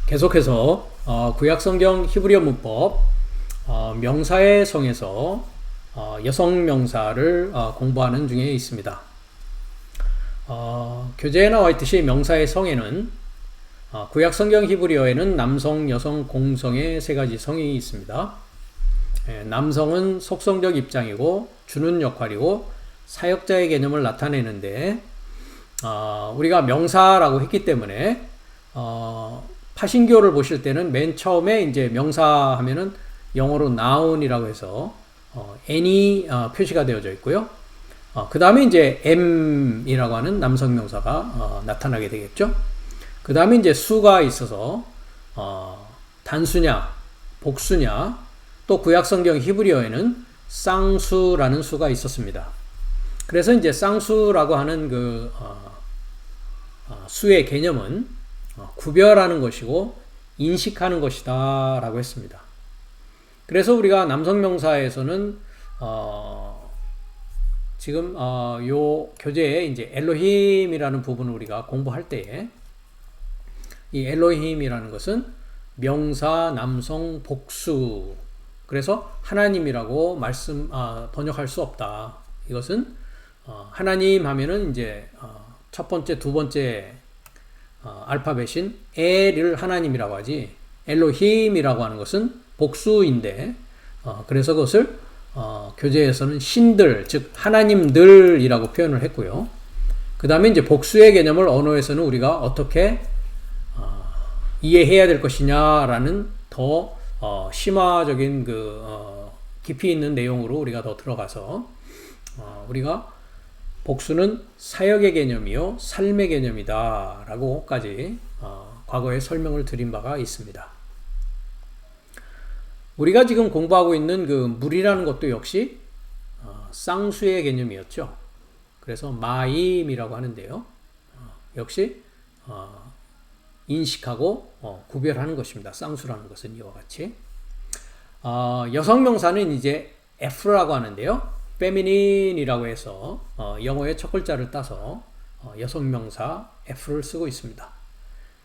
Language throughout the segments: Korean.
계속해서 구약성경 히브리어 문법 명사의 성에서 여성 명사를 공부하는 중에 있습니다. 교재에 나와 있듯이 명사의 성에는 구약성경 히브리어에는 남성, 여성, 공성의 세 가지 성이 있습니다. 남성은 속성적 입장이고 주는 역할이고 사역자의 개념을 나타내는데 우리가 명사라고 했기 때문에 파신교를 보실 때는 맨 처음에 이제 명사 하면은 영어로 noun이라고 해서 n이 표시가 되어져 있고요. 그 다음에 이제 m이라고 하는 남성 명사가 나타나게 되겠죠. 그 다음에 이제 수가 있어서 단수냐, 복수냐, 또 구약성경 히브리어에는 쌍수라는 수가 있었습니다. 그래서 이제 쌍수라고 하는 그 수의 개념은 구별하는 것이고 인식하는 것이다 라고 했습니다. 그래서 우리가 남성 명사에서는 지금 요 교재에 이제 엘로힘이라는 부분을 우리가 공부할 때에 이 엘로힘이라는 것은 명사 남성 복수, 그래서 하나님이라고 번역할 수 없다. 이것은 하나님 하면은 이제 첫 번째, 두 번째 알파벳인 엘을 하나님이라고 하지, 엘로힘이라고 하는 것은 복수인데, 그래서 그것을 교재에서는 신들, 즉 하나님들이라고 표현을 했고요. 그 다음에 이제 복수의 개념을 언어에서는 우리가 어떻게 이해해야 될 것이냐라는 더 심화적인 깊이 있는 내용으로 우리가 더 들어가서 우리가 복수는 사역의 개념이요 삶의 개념이다 라고까지 과거에 설명을 드린 바가 있습니다. 우리가 지금 공부하고 있는 그 물이라는 것도 역시 쌍수의 개념이었죠. 그래서 마임이라고 하는데요. 역시 인식하고 구별하는 것입니다. 쌍수라는 것은 이와 같이. 여성 명사는 이제 F라고 하는데요. feminine이라고 해서 영어의 첫 글자를 따서 여성 명사 F를 쓰고 있습니다.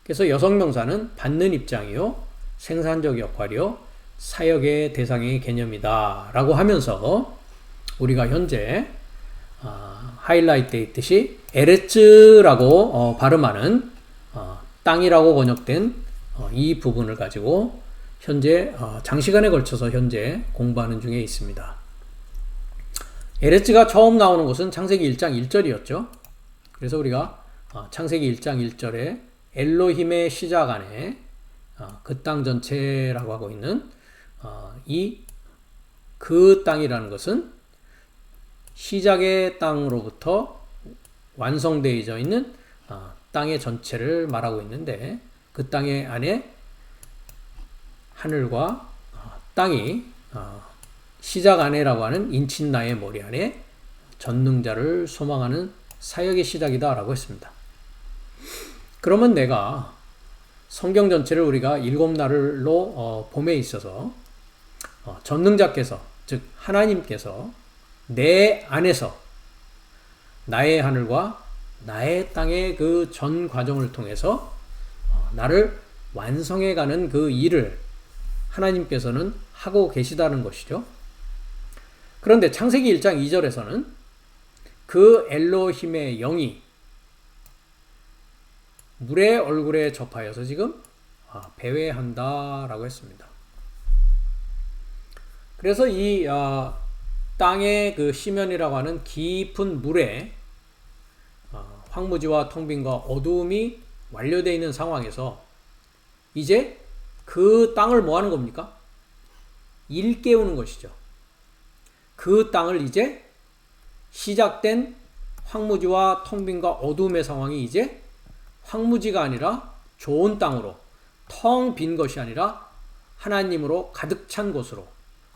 그래서 여성 명사는 받는 입장이요, 생산적 역할이요, 사역의 대상의 개념이다 라고 하면서 우리가 현재 하이라이트 되어 있듯이 에레츠라고 발음하는 땅이라고 번역된 이 부분을 가지고 현재 장시간에 걸쳐서 현재 공부하는 중에 있습니다. 에레츠가 처음 나오는 것은 창세기 1장 1절이었죠. 그래서 우리가 창세기 1장 1절에 엘로힘의 시작 안에 그 땅 전체라고 하고 있는 그 땅이라는 것은 시작의 땅으로부터 완성되어져 있는 땅의 전체를 말하고 있는데, 그 땅의 안에 하늘과 땅이 시작 안에라고 하는 인친나의 머리 안에 전능자를 소망하는 사역의 시작이다 라고 했습니다. 그러면 내가 성경 전체를 우리가 7날로 봄에 있어서 전능자께서, 즉 하나님께서 내 안에서 나의 하늘과 나의 땅의 그 전 과정을 통해서 나를 완성해가는 그 일을 하나님께서는 하고 계시다는 것이죠. 그런데 창세기 1장 2절에서는 그 엘로힘의 영이 물의 얼굴에 접하여서 지금 배회한다라고 했습니다. 그래서 이 땅의 그 시면이라고 하는 깊은 물에 황무지와 텅빈과 어두움이 완료되어 있는 상황에서 이제 그 땅을 뭐 하는 겁니까? 일깨우는 것이죠. 그 땅을 이제 시작된 황무지와 텅빈과 어두움의 상황이 이제 황무지가 아니라 좋은 땅으로, 텅 빈 것이 아니라 하나님으로 가득 찬 곳으로,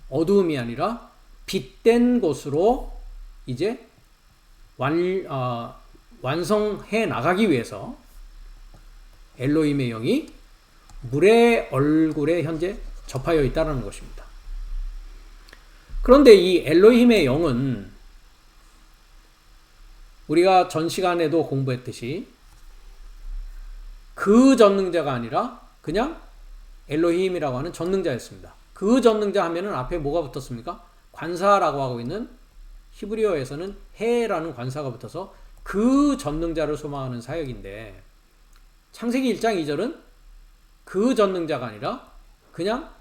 어두움이 아니라 빛된 곳으로 이제 완성해 나가기 위해서 엘로힘의 영이 물의 얼굴에 현재 접하여 있다는 것입니다. 그런데 이 엘로힘의 영은 우리가 전 시간에도 공부했듯이 그 전능자가 아니라 그냥 엘로힘이라고 하는 전능자였습니다. 그 전능자 하면은 앞에 뭐가 붙었습니까? 관사라고 하고 있는 히브리어에서는 해라는 관사가 붙어서 그 전능자를 소망하는 사역인데, 창세기 1장 2절은 그 전능자가 아니라 그냥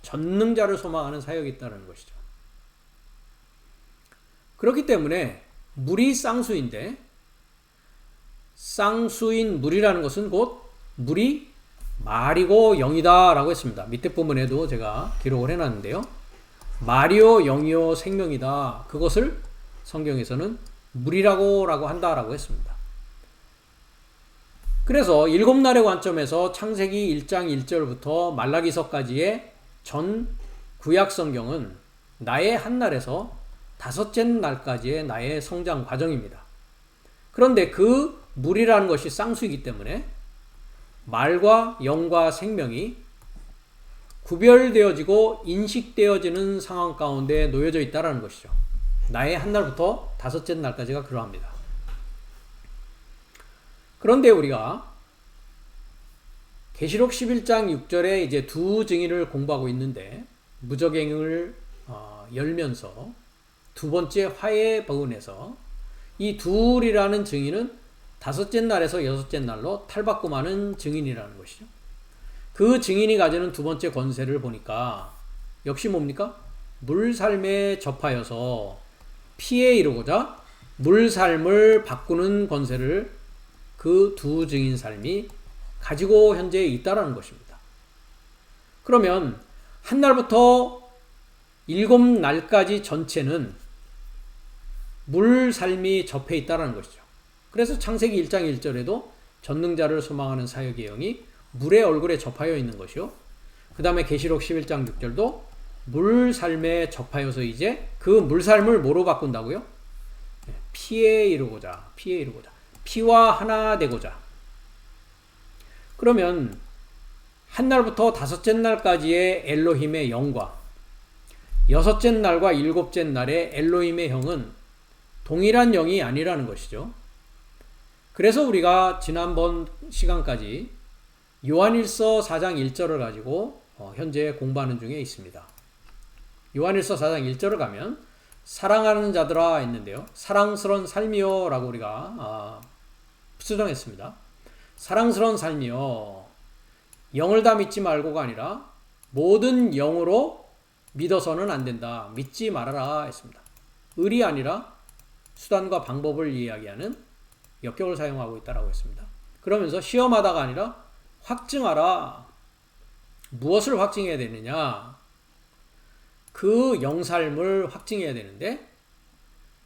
전능자를 소망하는 사역이 있다는 것이죠. 그렇기 때문에 물이 쌍수인데, 쌍수인 물이라는 것은 곧 물이 말이고 영이다 라고 했습니다. 밑에 부분에도 제가 기록을 해놨는데요. 말이요 영이요 생명이다. 그것을 성경에서는 물이라고 한다라고 했습니다. 그래서 일곱 날의 관점에서 창세기 1장 1절부터 말라기서까지의 전 구약 성경은 나의 한 날에서 다섯째 날까지의 나의 성장 과정입니다. 그런데 그 물이라는 것이 쌍수이기 때문에 말과 영과 생명이 구별되어지고 인식되어지는 상황 가운데 놓여져 있다는 것이죠. 나의 한 날부터 다섯째 날까지가 그러합니다. 그런데 우리가 계시록 11장 6절에 이제 두 증인을 공부하고 있는데, 무저갱을 열면서 두 번째 화해 버은에서 이 둘이라는 증인은 다섯째 날에서 여섯째 날로 탈바꿈하는 증인이라는 것이죠. 그 증인이 가지는 두 번째 권세를 보니까 역시 뭡니까? 물살매 접하여서 피에 이르고자 물살을 바꾸는 권세를 그 두 증인 삶이 가지고 현재 있다라는 것입니다. 그러면 한 날부터 일곱 날까지 전체는 물 삶이 접해 있다라는 것이죠. 그래서 창세기 1장 1절에도 전능자를 소망하는 사역의 영이 물의 얼굴에 접하여 있는 것이요. 그 다음에 계시록 11장 6절도 물 삶에 접하여서 이제 그 물 삶을 뭐로 바꾼다고요? 피에 이르고자, 피와 하나 되고자. 그러면 한 날부터 다섯째 날까지의 엘로힘의 영과 여섯째 날과 일곱째 날의 엘로힘의 영은 동일한 영이 아니라는 것이죠. 그래서 우리가 지난번 시간까지 요한일서 4장 1절을 가지고 현재 공부하는 중에 있습니다. 요한일서 4장 1절을 가면 사랑하는 자들아 있는데요. 사랑스러운 삶이요 라고 우리가 수정했습니다. 사랑스러운 삶이요. 영을 다 믿지 말고가 아니라 모든 영으로 믿어서는 안 된다. 믿지 말아라 했습니다. 을이 아니라 수단과 방법을 이야기하는 역격을 사용하고 있다고 했습니다. 그러면서 시험하다가 아니라 확증하라. 무엇을 확증해야 되느냐? 그 영삶을 확증해야 되는데,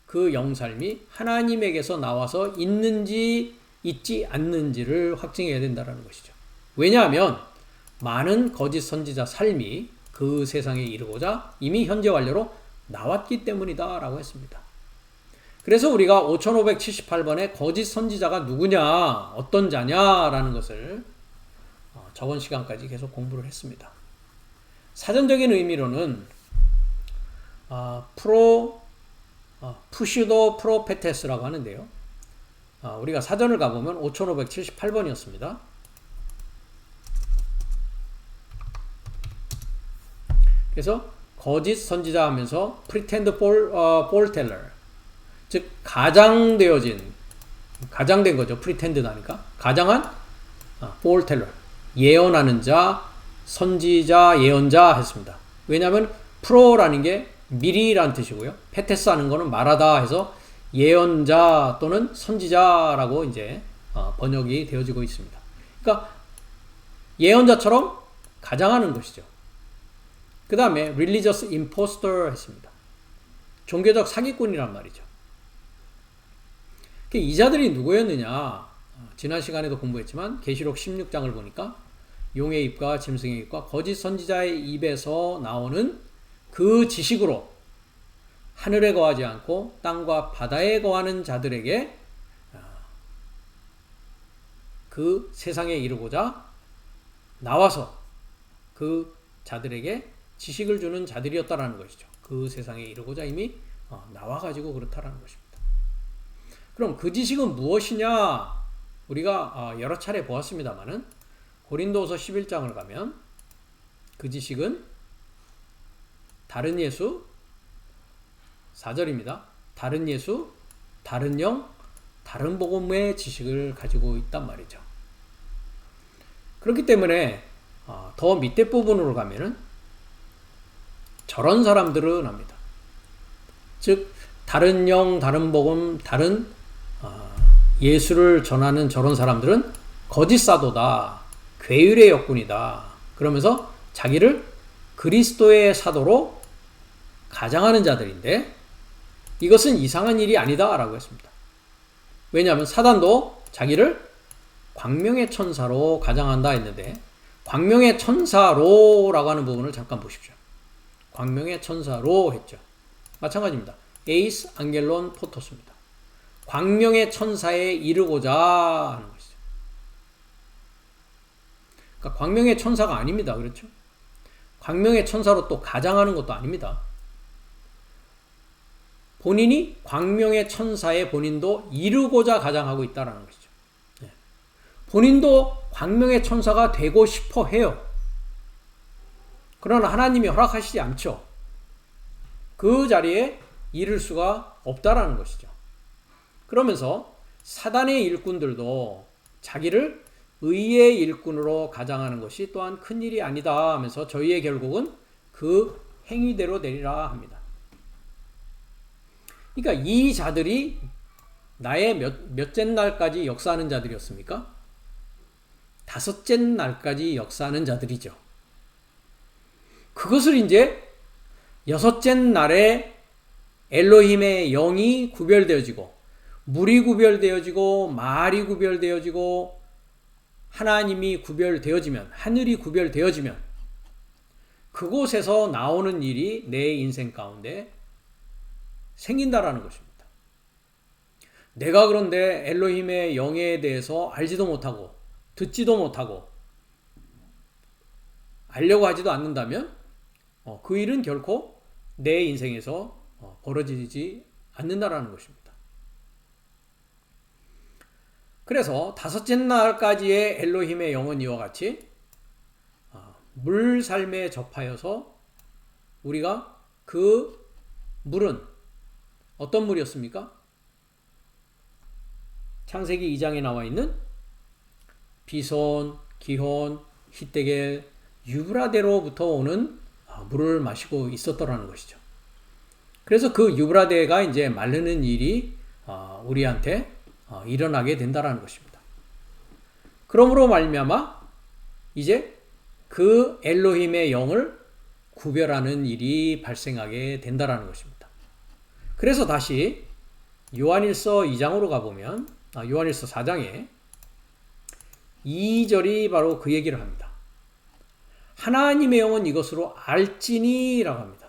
그 영삶이 하나님에게서 나와서 있는지 있지 않는지를 확증해야 된다는 것이죠. 왜냐하면 많은 거짓 선지자 삶이 그 세상에 이르고자 이미 현재 완료로 나왔기 때문이다 라고 했습니다. 그래서 우리가 5578번에 거짓 선지자가 누구냐, 어떤 자냐라는 것을 저번 시간까지 계속 공부를 했습니다. 사전적인 의미로는 푸시도 프로페테스라고 하는데요. 우리가 사전을 가보면 5578번이었습니다. 그래서 거짓 선지자 하면서 pretend foreteller, 즉 가장된 거죠. pretend는 하니까 가장한 foreteller, 예언하는 자, 선지자, 예언자 했습니다. 왜냐하면 프로라는 게 미리라는 뜻이고요. 페테스 하는 거는 말하다 해서 예언자 또는 선지자라고 이제 번역이 되어지고 있습니다. 그러니까 예언자처럼 가장하는 것이죠. 그 다음에 religious impostor 했습니다. 종교적 사기꾼이란 말이죠. 이 자들이 누구였느냐? 지난 시간에도 공부했지만 계시록 16장을 보니까 용의 입과 짐승의 입과 거짓 선지자의 입에서 나오는 그 지식으로 하늘에 거하지 않고 땅과 바다에 거하는 자들에게 그 세상에 이르고자 나와서 그 자들에게 지식을 주는 자들이었다라는 것이죠. 그 세상에 이르고자 이미 나와가지고 그렇다라는 것입니다. 그럼 그 지식은 무엇이냐? 우리가 여러 차례 보았습니다만은 고린도서 11장을 가면 그 지식은 다른 예수 4절입니다. 다른 예수, 다른 영, 다른 복음의 지식을 가지고 있단 말이죠. 그렇기 때문에 더 밑에 부분으로 가면은 저런 사람들은 합니다. 즉 다른 영, 다른 복음, 다른 예수를 전하는 저런 사람들은 거짓 사도다, 괴율의 역군이다. 그러면서 자기를 그리스도의 사도로 가장하는 자들인데 이것은 이상한 일이 아니다 라고 했습니다. 왜냐하면 사단도 자기를 광명의 천사로 가장한다 했는데 광명의 천사로라고 하는 부분을 잠깐 보십시오. 광명의 천사로 했죠. 마찬가지입니다. 에이스 앙겔론 포토스입니다. 광명의 천사에 이르고자 하는 것이죠. 그러니까 광명의 천사가 아닙니다. 그렇죠? 광명의 천사로 또 가장하는 것도 아닙니다. 본인이 광명의 천사에 본인도 이르고자 가장하고 있다는 것이죠. 본인도 광명의 천사가 되고 싶어 해요. 그러나 하나님이 허락하시지 않죠. 그 자리에 이를 수가 없다라는 것이죠. 그러면서 사단의 일꾼들도 자기를 의의 일꾼으로 가장하는 것이 또한 큰일이 아니다 하면서 저희의 결국은 그 행위대로 되리라 합니다. 그러니까 이 자들이 나의 몇째 날까지 역사하는 자들이었습니까? 5째 날까지 역사하는 자들이죠. 그것을 이제 6째 날에 엘로힘의 영이 구별되어지고 물이 구별되어지고 말이 구별되어지고 하나님이 구별되어지면 하늘이 구별되어지면 그곳에서 나오는 일이 내 인생 가운데 생긴다라는 것입니다. 내가 그런데 엘로힘의 영에 대해서 알지도 못하고 듣지도 못하고 알려고 하지도 않는다면 그 일은 결코 내 인생에서 벌어지지 않는다라는 것입니다. 그래서 5째 날까지의 엘로힘의 영은 이와 같이 물 삶에 접하여서 우리가 그 물은 어떤 물이었습니까? 창세기 2장에 나와 있는 비손, 기혼, 히데겔, 유브라데로부터 오는 물을 마시고 있었더라는 것이죠. 그래서 그 유브라데가 이제 마르는 일이 우리한테 일어나게 된다라는 것입니다. 그러므로 말미암아 이제 그 엘로힘의 영을 구별하는 일이 발생하게 된다라는 것입니다. 그래서 다시 요한일서 2장으로 가보면 요한일서 4장에 2절이 바로 그 얘기를 합니다. 하나님의 영은 이것으로 알지니 라고 합니다.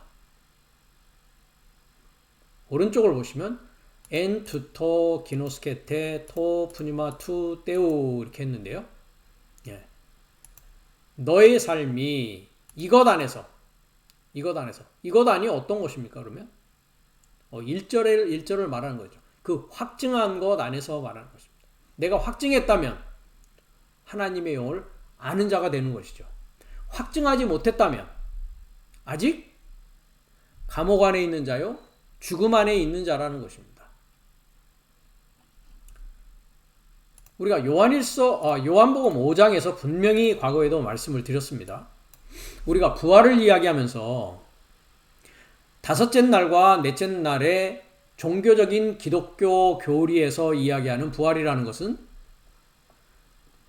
오른쪽을 보시면 엔 투토 기노스케테 토 푸니마 투 떼우 이렇게 했는데요. 너의 삶이 이것 안에서 이것 안이 어떤 것입니까? 그러면 1절을 말하는 거죠. 그 확증한 것 안에서 말하는 것입니다. 내가 확증했다면 하나님의 영을 아는 자가 되는 것이죠. 확증하지 못했다면 아직 감옥 안에 있는 자요 죽음 안에 있는 자라는 것입니다. 우리가 요한복음 5장에서 분명히 과거에도 말씀을 드렸습니다. 우리가 부활을 이야기하면서 5째 날과 넷째 날에 종교적인 기독교 교리에서 이야기하는 부활이라는 것은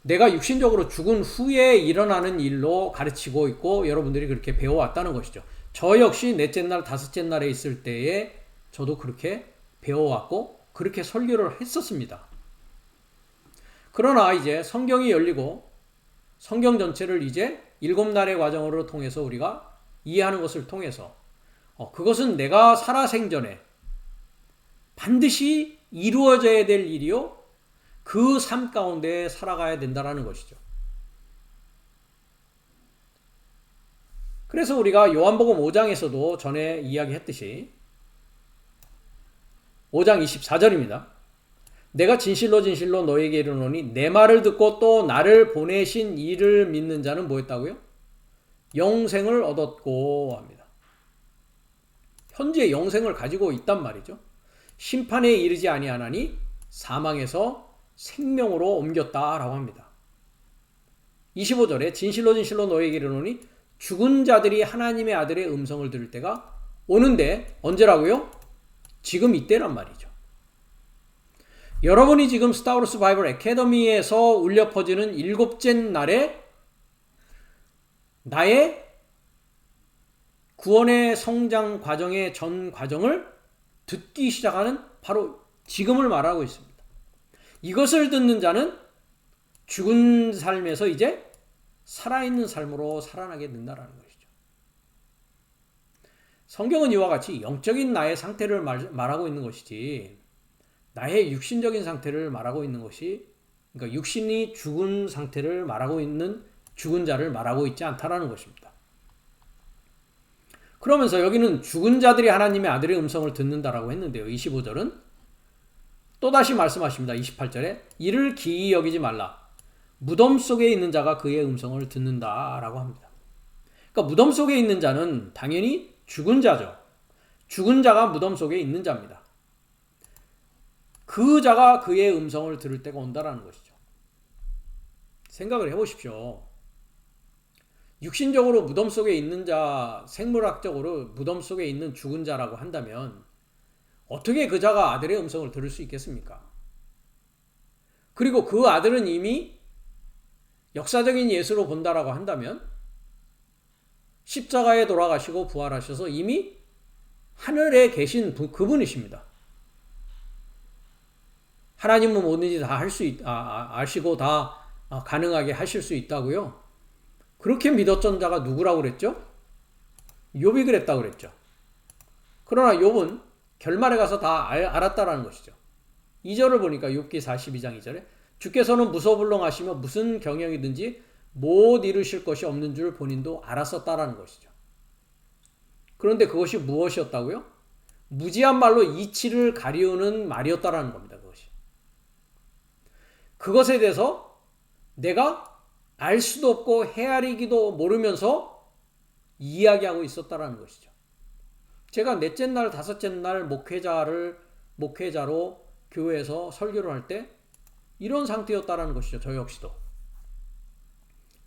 내가 육신적으로 죽은 후에 일어나는 일로 가르치고 있고 여러분들이 그렇게 배워왔다는 것이죠. 저 역시 넷째 날, 5째 날에 있을 때에 저도 그렇게 배워왔고 그렇게 설교를 했었습니다. 그러나 이제 성경이 열리고 성경 전체를 이제 7날의 과정으로 통해서 우리가 이해하는 것을 통해서 그것은 내가 살아생전에 반드시 이루어져야 될 일이요 그 삶 가운데 살아가야 된다는 것이죠. 그래서 우리가 요한복음 5장에서도 전에 이야기했듯이 5장 24절입니다. 내가 진실로 진실로 너에게 이르노니 내 말을 듣고 또 나를 보내신 이를 믿는 자는 뭐 했다고요? 영생을 얻었고 합니다. 현재 영생을 가지고 있단 말이죠. 심판에 이르지 아니하나니 사망에서 생명으로 옮겼다라고 합니다. 25절에 진실로 진실로 너에게 이르노니 죽은 자들이 하나님의 아들의 음성을 들을 때가 오는데 언제라고요? 지금 이때란 말이죠. 여러분이 지금 스타워스 바이블 애카데미에서 울려 퍼지는 일곱째 날에 나의 구원의 성장 과정의 전 과정을 듣기 시작하는 바로 지금을 말하고 있습니다. 이것을 듣는 자는 죽은 삶에서 이제 살아있는 삶으로 살아나게 된다는 것이죠. 성경은 이와 같이 영적인 나의 상태를 말하고 있는 것이지 나의 육신적인 상태를 말하고 있는 것이, 그러니까 육신이 죽은 상태를 말하고 있는 죽은 자를 말하고 있지 않다라는 것입니다. 그러면서 여기는 죽은 자들이 하나님의 아들의 음성을 듣는다라고 했는데요. 25절은 또다시 말씀하십니다. 28절에 이를 기이 여기지 말라. 무덤 속에 있는 자가 그의 음성을 듣는다라고 합니다. 그러니까 무덤 속에 있는 자는 당연히 죽은 자죠. 죽은 자가 무덤 속에 있는 자입니다. 그 자가 그의 음성을 들을 때가 온다라는 것이죠. 생각을 해보십시오. 육신적으로 무덤 속에 있는 자, 생물학적으로 무덤 속에 있는 죽은 자라고 한다면 어떻게 그 자가 아들의 음성을 들을 수 있겠습니까? 그리고 그 아들은 이미 역사적인 예수로 본다라고 한다면 십자가에 돌아가시고 부활하셔서 이미 하늘에 계신 그분이십니다. 하나님은 뭐든지 다 아시고 다 가능하게 하실 수 있다고요. 그렇게 믿었던 자가 누구라고 그랬죠? 욥이 그랬다고 그랬죠. 그러나 욥은 결말에 가서 다 알았다라는 것이죠. 2절을 보니까 욥기 42장 2절에 주께서는 무소불능하시며 무슨 경영이든지 못 이루실 것이 없는 줄 본인도 알았었다라는 것이죠. 그런데 그것이 무엇이었다고요? 무지한 말로 이치를 가리우는 말이었다라는 겁니다. 그것에 대해서 내가 알 수도 없고 헤아리기도 모르면서 이야기하고 있었다라는 것이죠. 제가 넷째 날, 다섯째 날 목회자로 교회에서 설교를 할 때 이런 상태였다라는 것이죠. 저 역시도.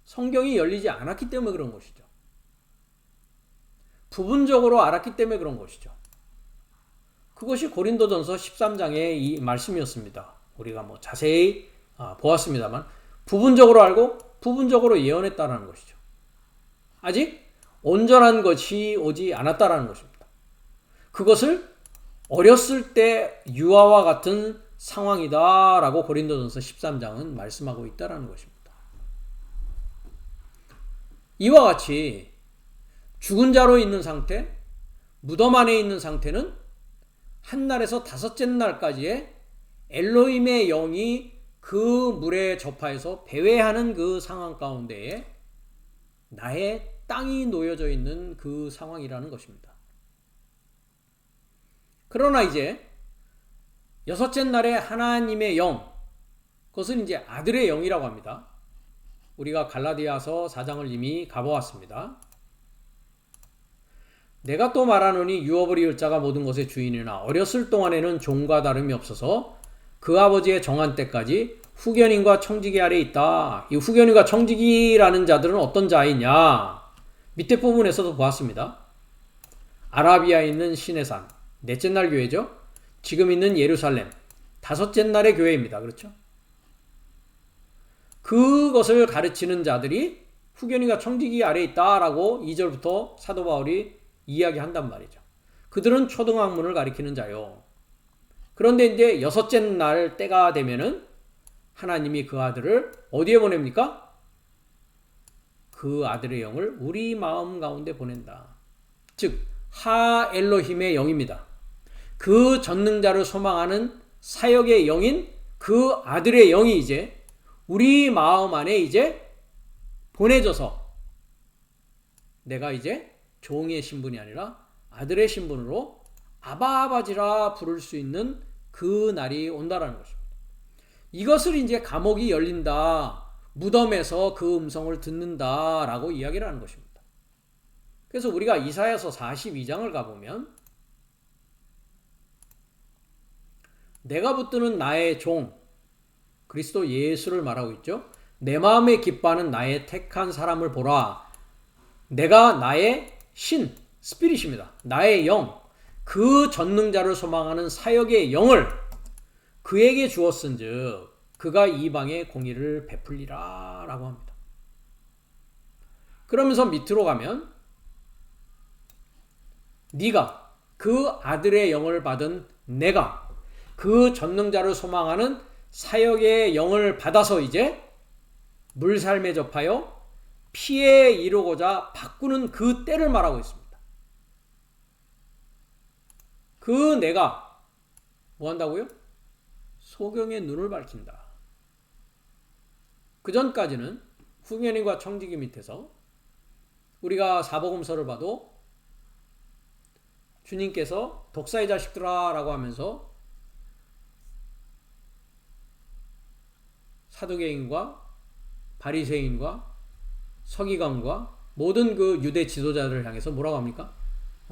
성경이 열리지 않았기 때문에 그런 것이죠. 부분적으로 알았기 때문에 그런 것이죠. 그것이 고린도전서 13장의 이 말씀이었습니다. 우리가 뭐 자세히 보았습니다만 부분적으로 알고 부분적으로 예언했다라는 것이죠. 아직 온전한 것이 오지 않았다라는 것입니다. 그것을 어렸을 때 유아와 같은 상황이다라고 고린도전서 13장은 말씀하고 있다라는 것입니다. 이와 같이 죽은 자로 있는 상태, 무덤 안에 있는 상태는 한 날에서 다섯째 날까지의 엘로힘의 영이 그 물에 접하여서 배회하는 그 상황 가운데에 나의 땅이 놓여져 있는 그 상황이라는 것입니다. 그러나 이제 여섯째 날에 하나님의 영, 그것은 이제 아들의 영이라고 합니다. 우리가 갈라디아서 4장을 이미 가보았습니다. 내가 또 말하노니 유업을 이을 자가 모든 것의 주인이나 어렸을 동안에는 종과 다름이 없어서 그 아버지의 정한 때까지 후견인과 청지기 아래에 있다. 이 후견인과 청지기라는 자들은 어떤 자이냐? 밑에 부분에서도 보았습니다. 아라비아에 있는 시내산, 넷째 날 교회죠. 지금 있는 예루살렘, 다섯째 날의 교회입니다. 그렇죠? 그것을 가르치는 자들이 후견인과 청지기 아래에 있다라고 2절부터 사도 바울이 이야기한단 말이죠. 그들은 초등학문을 가리키는 자요. 그런데 이제 여섯째 날 때가 되면은 하나님이 그 아들을 어디에 보냅니까? 그 아들의 영을 우리 마음 가운데 보낸다. 즉 하 엘로힘의 영입니다. 그 전능자를 소망하는 사역의 영인 그 아들의 영이 이제 우리 마음 안에 이제 보내져서 내가 이제 종의 신분이 아니라 아들의 신분으로 아바 아버지라 부를 수 있는 그 날이 온다라는 것입니다. 이것을 이제 감옥이 열린다, 무덤에서 그 음성을 듣는다라고 이야기를 하는 것입니다. 그래서 우리가 이사야서 42장을 가보면 내가 붙드는 나의 종 그리스도 예수를 말하고 있죠. 내 마음에 기뻐하는 나의 택한 사람을 보라. 내가 나의 신, 스피릿입니다. 나의 영, 그 전능자를 소망하는 사역의 영을 그에게 주었은즉 그가 이방의 공의를 베풀리라 라고 합니다. 그러면서 밑으로 가면 네가 그 아들의 영을 받은 내가 그 전능자를 소망하는 사역의 영을 받아서 이제 물살매 접하여 피에 이르고자 바꾸는 그 때를 말하고 있습니다. 그 내가 뭐 한다고요? 소경의 눈을 밝힌다. 그 전까지는 후견인과 청지기 밑에서 우리가 사복음서를 봐도 주님께서 독사의 자식들아 라고 하면서 사두개인과 바리새인과 서기관과 모든 그 유대 지도자들을 향해서 뭐라고 합니까?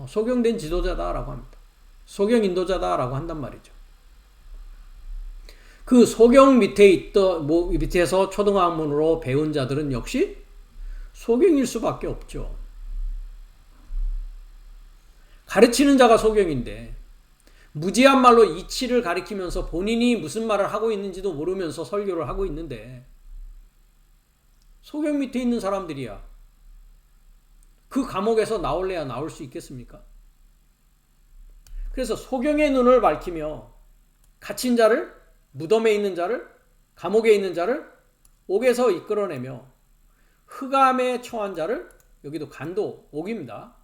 소경된 지도자다라고 합니다. 소경 인도자다라고 한단 말이죠. 그 소경 밑에서 초등학문으로 배운 자들은 역시 소경일 수밖에 없죠. 가르치는 자가 소경인데 무지한 말로 이치를 가리키면서 본인이 무슨 말을 하고 있는지도 모르면서 설교를 하고 있는데 소경 밑에 있는 사람들이야. 그 감옥에서 나올래야 나올 수 있겠습니까? 그래서 소경의 눈을 밝히며 갇힌 자를, 무덤에 있는 자를, 감옥에 있는 자를 옥에서 이끌어내며 흑암에 처한 자를, 여기도 간도 옥입니다.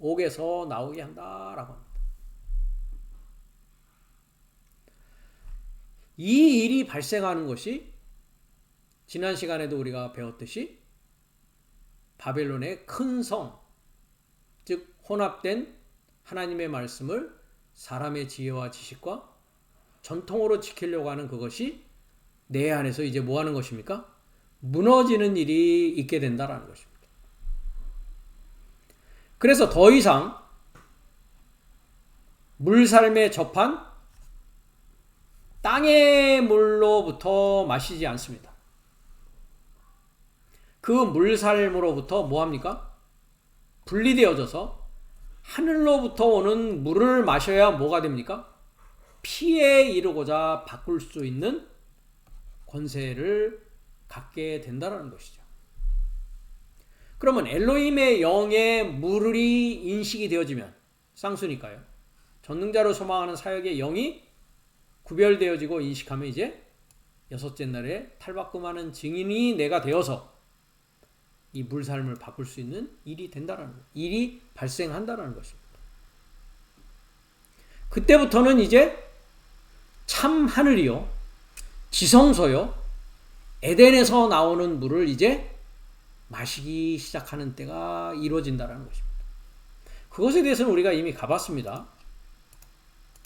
옥에서 나오게 한다라고 합니다. 이 일이 발생하는 것이 지난 시간에도 우리가 배웠듯이 바벨론의 큰 성, 즉 혼합된 하나님의 말씀을 사람의 지혜와 지식과 전통으로 지키려고 하는 그것이 내 안에서 이제 뭐 하는 것입니까? 무너지는 일이 있게 된다라는 것입니다. 그래서 더 이상 물살매 접한 땅의 물로부터 마시지 않습니다. 그 물살무로부터 뭐합니까? 분리되어져서 하늘로부터 오는 물을 마셔야 뭐가 됩니까? 피에 이르고자 바꿀 수 있는 권세를 갖게 된다는 것이죠. 그러면 엘로힘의 영의 물이 인식이 되어지면 쌍수니까요. 전능자로 소망하는 사역의 영이 구별되어지고 인식하면 이제 여섯째 날에 탈바꿈하는 증인이 내가 되어서 이 물살을 바꿀 수 있는 일이 된다라는 거예요. 일이 발생한다라는 것입니다. 그때부터는 이제 참 하늘이요, 지성소요, 에덴에서 나오는 물을 이제 마시기 시작하는 때가 이루어진다라는 것입니다. 그것에 대해서는 우리가 이미 가봤습니다.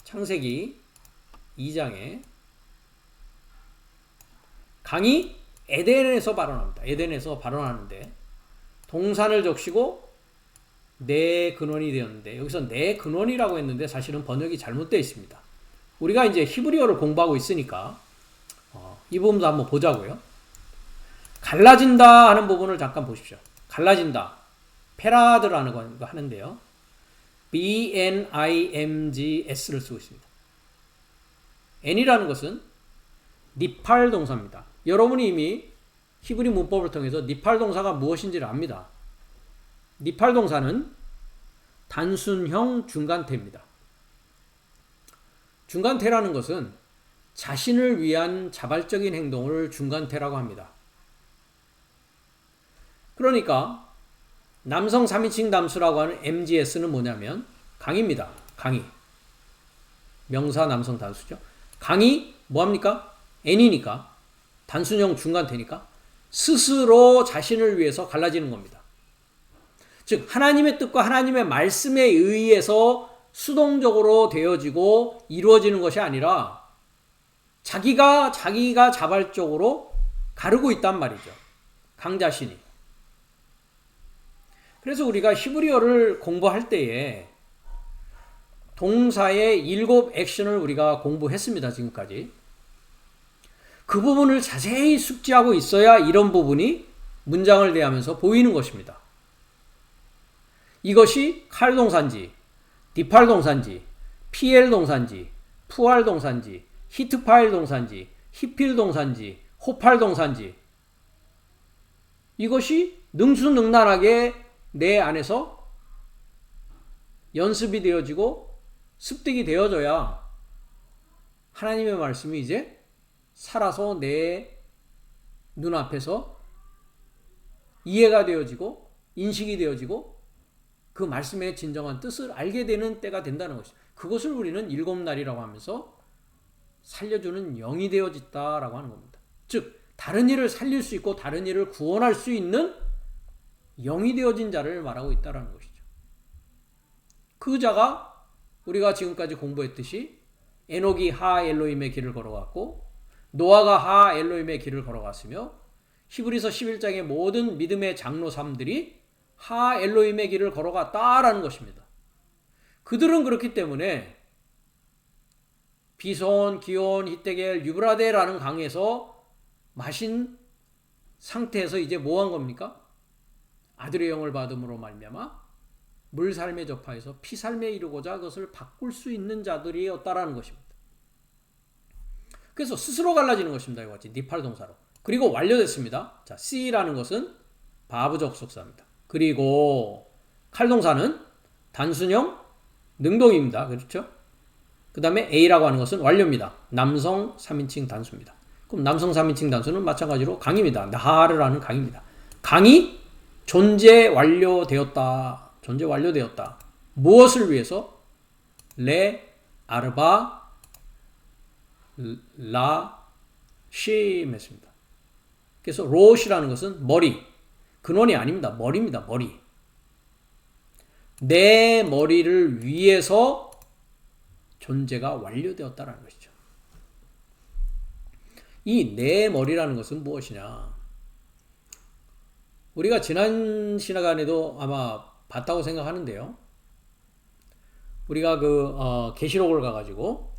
창세기 2장에 강이 에덴에서 발원합니다. 에덴에서 발원하는데 동산을 적시고 내 근원이 되었는데 여기서 내 근원이라고 했는데 사실은 번역이 잘못되어 있습니다. 우리가 이제 히브리어를 공부하고 있으니까 이 부분도 한번 보자고요. 갈라진다 하는 부분을 잠깐 보십시오. 갈라진다. 페라드라는 거 하는데요. BNIMGS를 쓰고 있습니다. N이라는 것은 니팔 동사입니다. 여러분이 이미 히브리 문법을 통해서 니팔 동사가 무엇인지를 압니다. 니팔 동사는 단순형 중간태입니다. 중간태라는 것은 자신을 위한 자발적인 행동을 중간태라고 합니다. 그러니까 남성 3인칭 단수라고 하는 MGS는 뭐냐면 강입니다. 강이. 명사 남성 단수죠. 강이 뭐합니까? N이니까 단순형 중간태니까 스스로 자신을 위해서 갈라지는 겁니다. 즉 하나님의 뜻과 하나님의 말씀에 의해서 수동적으로 되어지고 이루어지는 것이 아니라 자기가 자발적으로 가르고 있단 말이죠. 강자신이. 그래서 우리가 히브리어를 공부할 때에 동사의 7 액션을 우리가 공부했습니다. 지금까지. 그 부분을 자세히 숙지하고 있어야 이런 부분이 문장을 대하면서 보이는 것입니다. 이것이 칼 동사인지, 디팔 동사인지, PL 동사인지, 푸알 동사인지, 히트파일 동사인지, 히필 동사인지, 호팔 동사인지, 이것이 능수능란하게 내 안에서 연습이 되어지고 습득이 되어져야 하나님의 말씀이 이제 살아서 내 눈앞에서 이해가 되어지고 인식이 되어지고 그 말씀의 진정한 뜻을 알게 되는 때가 된다는 것이죠. 그것을 우리는 7날이라고 하면서 살려주는 영이 되어졌다라고 하는 겁니다. 즉 다른 일을 살릴 수 있고 다른 일을 구원할 수 있는 영이 되어진 자를 말하고 있다는 것이죠. 그 자가 우리가 지금까지 공부했듯이 에녹이 하 엘로힘의 길을 걸어갔고 노아가 하 엘로힘의 길을 걸어갔으며 히브리서 11장의 모든 믿음의 장로삼들이 하 엘로힘의 길을 걸어갔다라는 것입니다. 그들은 그렇기 때문에 비손, 기온, 히데겔, 유브라데라는 강에서 마신 상태에서 이제 뭐 한 겁니까? 아들의 영을 받음으로 말미암아 물살매 접하여서 피살매에 이르고자 그것을 바꿀 수 있는 자들이었다라는 것입니다. 그래서 스스로 갈라지는 것입니다. 이와 같이 니팔 동사로. 그리고 완료됐습니다. 자, C라는 것은 바브 접속사입니다. 그리고 칼 동사는 단순형 능동입니다. 그렇죠? 그 다음에 A라고 하는 것은 완료입니다. 남성 3인칭 단수입니다. 그럼 남성 3인칭 단수는 마찬가지로 강입니다. 나하르라는 강입니다. 강이 존재 완료되었다. 존재 완료되었다. 무엇을 위해서? 레, 아르바, 라, 쉼 했습니다. 그래서 롯이라는 것은 머리. 근원이 아닙니다. 머리입니다. 머리. 내 머리를 위해서 존재가 완료되었다는 것이죠. 이 내 머리라는 것은 무엇이냐? 우리가 지난 시간에도 아마 봤다고 생각하는데요. 우리가 계시록을 가가지고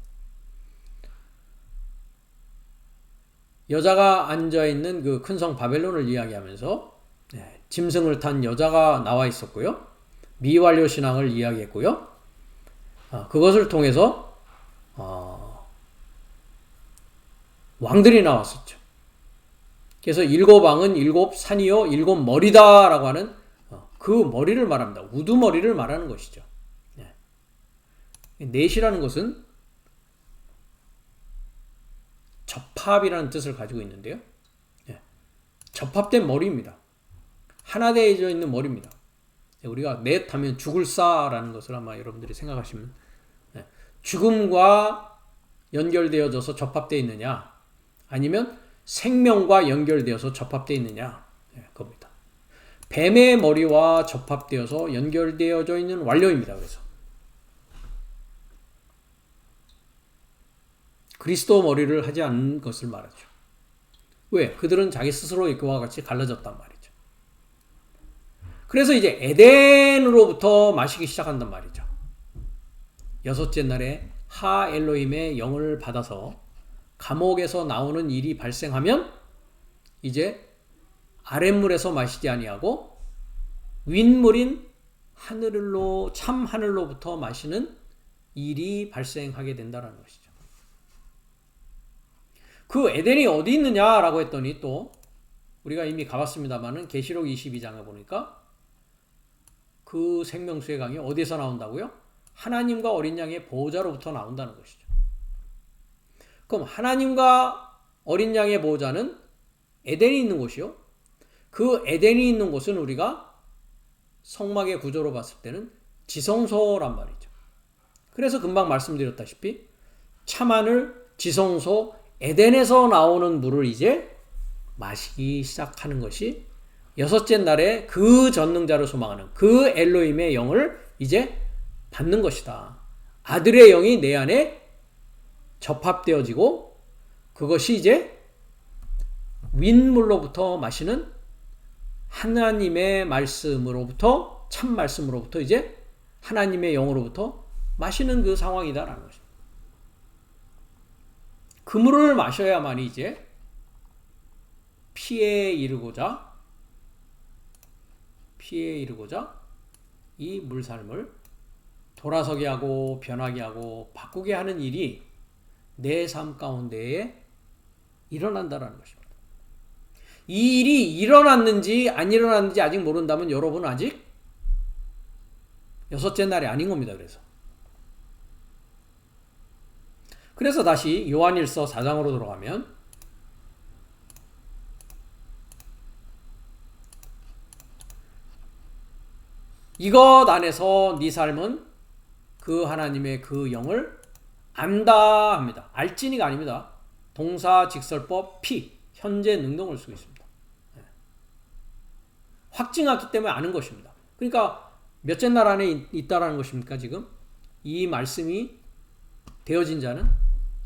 여자가 앉아있는 그 큰 성 바벨론을 이야기하면서 짐승을 탄 여자가 나와 있었고요. 미완료 신앙을 이야기했고요. 그것을 통해서 왕들이 나왔었죠. 그래서 7왕은 7산이요 7머리다라고 하는 그 머리를 말합니다. 우두머리를 말하는 것이죠. 넷이라는 것은 접합이라는 뜻을 가지고 있는데요. 접합된 머리입니다. 하나 되어져 있는 머리입니다. 우리가 넷 하면 죽을 사라는 것을 아마 여러분들이 생각하시면 죽음과 연결되어져서 접합되어 있느냐 아니면 생명과 연결되어서 접합되어 있느냐 그겁니다. 뱀의 머리와 접합되어서 연결되어져 있는 완료입니다. 그래서 그리스도 머리를 하지 않는 것을 말하죠. 왜? 그들은 자기 스스로의 그와 같이 갈라졌단 말이죠. 그래서 이제 에덴으로부터 마시기 시작한단 말이죠. 6째 날에 하 엘로힘의 영을 받아서 감옥에서 나오는 일이 발생하면 이제 아랫물에서 마시지 아니하고 윗물인 하늘로 참 하늘로부터 마시는 일이 발생하게 된다는 것이죠. 그 에덴이 어디 있느냐라고 했더니 또 우리가 이미 가봤습니다만은 계시록 22장에 보니까 그 생명수의 강이 어디에서 나온다고요? 하나님과 어린 양의 보호자로부터 나온다는 것이죠. 그럼 하나님과 어린 양의 보호자는 에덴이 있는 곳이요. 그 에덴이 있는 곳은 우리가 성막의 구조로 봤을 때는 지성소란 말이죠. 그래서 금방 말씀드렸다시피 참하늘, 지성소, 에덴에서 나오는 물을 이제 마시기 시작하는 것이 6째 날에 그 전능자를 소망하는 그 엘로힘의 영을 이제 받는 것이다. 아들의 영이 내 안에 접합되어지고 그것이 이제 윗물로부터 마시는 하나님의 말씀으로부터, 참 말씀으로부터 이제 하나님의 영으로부터 마시는 그 상황이다라는 것입니다. 그 물을 마셔야만이 이제 피에 이르고자 이 물살을 돌아서게 하고 변하게 하고 바꾸게 하는 일이 내 삶 가운데에 일어난다라는 것입니다. 이 일이 일어났는지 안 일어났는지 아직 모른다면 여러분은 아직 여섯째 날이 아닌 겁니다. 그래서 다시 요한일서 4장으로 들어가면 이것 안에서 네 삶은 그 하나님의 그 영을 안다 합니다. 알지니가 아닙니다. 동사 직설법 피 현재 능동을 쓰고 있습니다. 확증하기 때문에 아는 것입니다. 그러니까 몇째 날 안에 있다라는 것입니까? 지금 이 말씀이 되어진 자는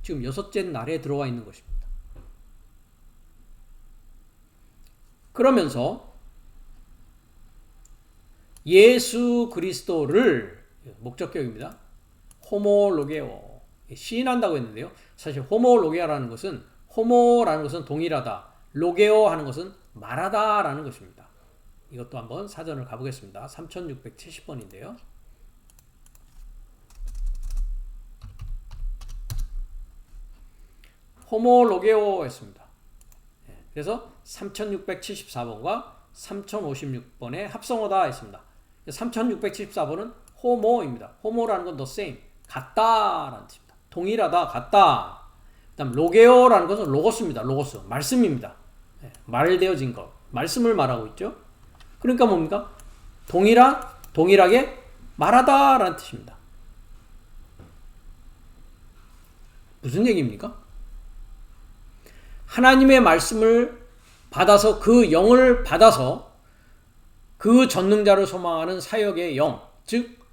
지금 여섯째 날에 들어와 있는 것입니다. 그러면서 예수 그리스도를 목적격입니다. 호모로게오 시인한다고 했는데요. 사실 호모로게아라는 것은 호모라는 것은 동일하다. 로게오 하는 것은 말하다라는 것입니다. 이것도 한번 사전을 가보겠습니다. 3670번인데요. 호모로게오 했습니다. 그래서 3674번과 3056번의 합성어다 했습니다. 3674번은 호모입니다. 호모라는 건 the same, 같다라는 뜻입니다. 동일하다, 같다. 그 다음 로게오라는 것은 로고스입니다. 로고스, 말씀입니다. 말되어진 것, 말씀을 말하고 있죠. 그러니까 뭡니까? 동일하게 말하다라는 뜻입니다. 무슨 얘기입니까? 하나님의 말씀을 받아서 그 영을 받아서 그 전능자를 소망하는 사역의 영, 즉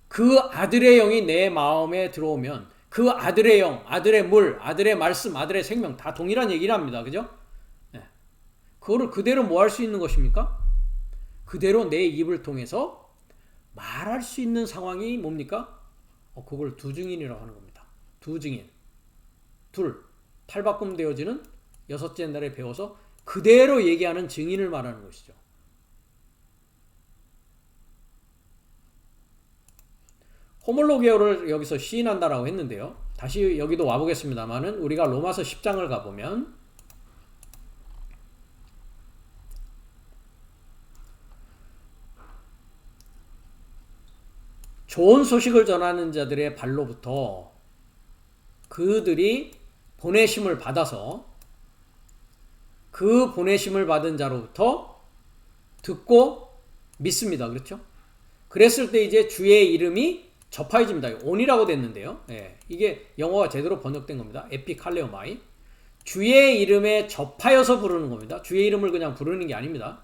그 아들의 영이 내 마음에 들어오면 그 아들의 영, 아들의 물, 아들의 말씀, 아들의 생명 다 동일한 얘기를 합니다. 그죠? 네. 그거를 그대로 뭐 할 수 있는 것입니까? 그대로 내 입을 통해서 말할 수 있는 상황이 뭡니까? 그걸 두증인이라고 하는 겁니다. 두증인. 탈바꿈 되어지는 여섯째 날에 배워서 그대로 얘기하는 증인을 말하는 것이죠. 호몰로게오를 여기서 시인한다라고 했는데요. 다시 여기도 와보겠습니다만은 우리가 로마서 10장을 가보면 좋은 소식을 전하는 자들의 발로부터 그들이 보내심을 받아서 그 보내심을 받은 자로부터 듣고 믿습니다. 그렇죠? 그랬을 때 이제 주의 이름이 접하여집니다. 온이라고 됐는데요. 이게 영어가 제대로 번역된 겁니다. 에피칼레오마이. 주의 이름에 접하여서 부르는 겁니다. 주의 이름을 그냥 부르는 게 아닙니다.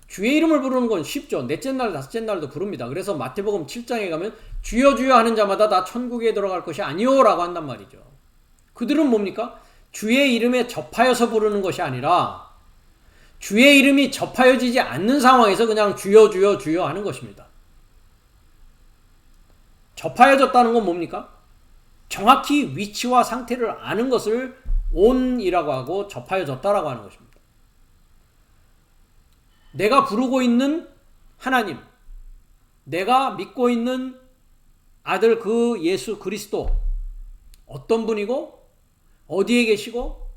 주의 이름을 부르는 건 쉽죠. 넷째 날, 다섯째 날도 부릅니다. 그래서 마태복음 7장에 가면 주여 주여 하는 자마다 다 천국에 들어갈 것이 아니오 라고 한단 말이죠. 그들은 뭡니까? 주의 이름에 접하여서 부르는 것이 아니라 주의 이름이 접하여지지 않는 상황에서 그냥 주여 주여 주여 하는 것입니다. 접하여졌다는 건 뭡니까? 정확히 위치와 상태를 아는 것을 온이라고 하고 접하여졌다라고 하는 것입니다. 내가 부르고 있는 하나님, 내가 믿고 있는 아들 그 예수 그리스도 어떤 분이고 어디에 계시고